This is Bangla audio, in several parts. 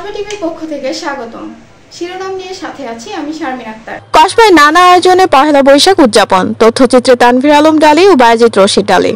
কসবা টিভির পক্ষ থেকে স্বাগতম। শিরোনাম নিয়ে সাথে আছি আমি শারমিন আক্তার। কসবায় নানা আয়োজনে পহেলা বৈশাখ উদযাপন। তথ্যচিত্রে তানভীর আলম ডালি ও বায়েজিদ রশিদ ডালি।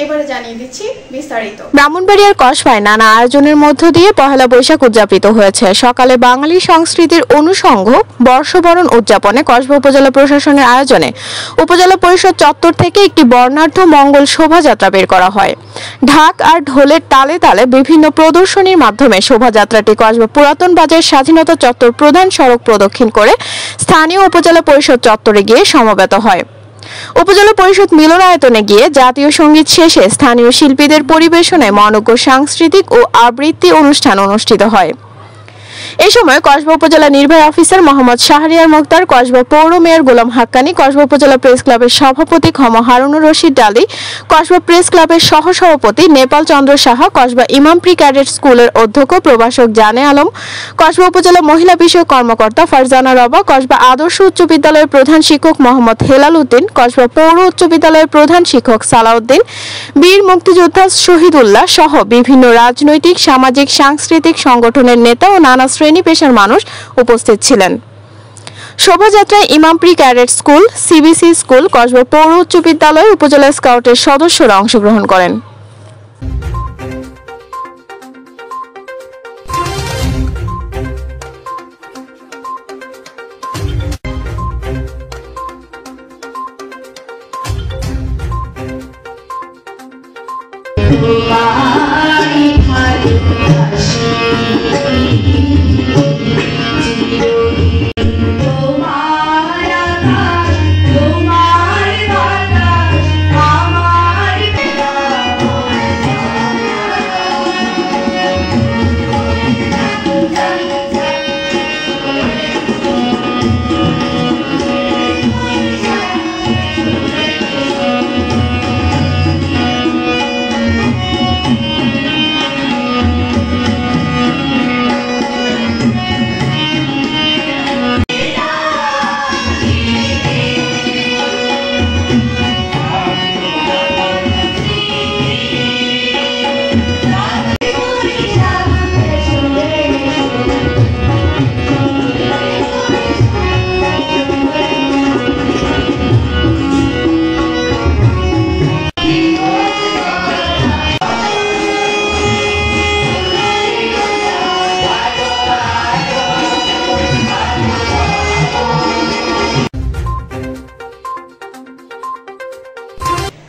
এবারে জানিয়ে দিচ্ছি বিস্তারিত। ব্রাহ্মণবাড়িয়ার কসবায় নানা আয়োজনের মধ্য দিয়ে পহেলা বৈশাখ উদযাপিত হয়েছে। সকালে বাঙালি সংস্কৃতির অনুষঙ্গ বর্ষবরণ উদযাপনে কসবা উপজেলা প্রশাসনের আয়োজনে উপজেলা পরিষদ চত্বর থেকে একটি বর্ণাঢ্য মঙ্গল শোভাযাত্রা বের করা হয়। ঢাক আর ঢোলের তালে তালে বিভিন্ন প্রদর্শনীর মাধ্যমে শোভাযাত্রাটি কসবা পুরাতন বাজার স্বাধীনতা চত্বর প্রধান সড়ক প্রদক্ষিণ করে স্থানীয় উপজেলা পরিষদ চত্বরে গিয়ে সমবেত হয়। উপজেলা পরিষদ মিলনায়তনে গিয়ে জাতীয় সঙ্গীত শেষে স্থানীয় শিল্পীদের পরিবেশনায় মনোজ্ঞ সাংস্কৃতিক ও আবৃত্তি অনুষ্ঠান অনুষ্ঠিত হয়। এ সময় কসবা উপজেলা নির্বাহী অফিসার মোহাম্মদ শাহরিয়ার মুখতার, কসবা পৌর মেয়র গোলাম হাক্কানি, কসবা উপজেলা প্রেস ক্লাবের সভাপতি ক্ষমা হারুনুর রশিদ ডালি, কসবা প্রেস ক্লাবের সহসভাপতি নেপাল চন্দ্র সাহা, কসবা ইমাম প্রি ক্যাডেট স্কুলের অধ্যক্ষ প্রভাষক জানে আলম, কসবা উপজেলা মহিলা বিষয়ক কর্মকর্তা ফারজানা রবা, কসবা আদর্শ উচ্চ বিদ্যালয়ের প্রধান শিক্ষক মোহাম্মদ হেলাল উদ্দিন, কসবা পৌর উচ্চ বিদ্যালয়ের প্রধান শিক্ষক সালাউদ্দিন, বীর মুক্তিযোদ্ধা শহীদুল্লাহ সহ বিভিন্ন রাজনৈতিক, সামাজিক, সাংস্কৃতিক সংগঠনের নেতা ও নানা শ্রেণী পেশার মানুষ উপস্থিত ছিলেন। শোভাযাত্রায় ইমাম pre cadet school, CBC school, Kasba পৌর উচ্চ বিদ্যালয়, উপজেলা স্কাউটের সদস্যরা অংশগ্রহণ করেন।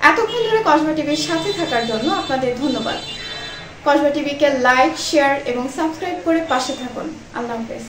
এতক্ষণ ধরে কসবা টিভির সাথে থাকার জন্য আপনাদের ধন্যবাদ। কসবা টিভিকে লাইক, শেয়ার এবং সাবস্ক্রাইব করে পাশে থাকুন। আল্লাহ হাফেজ।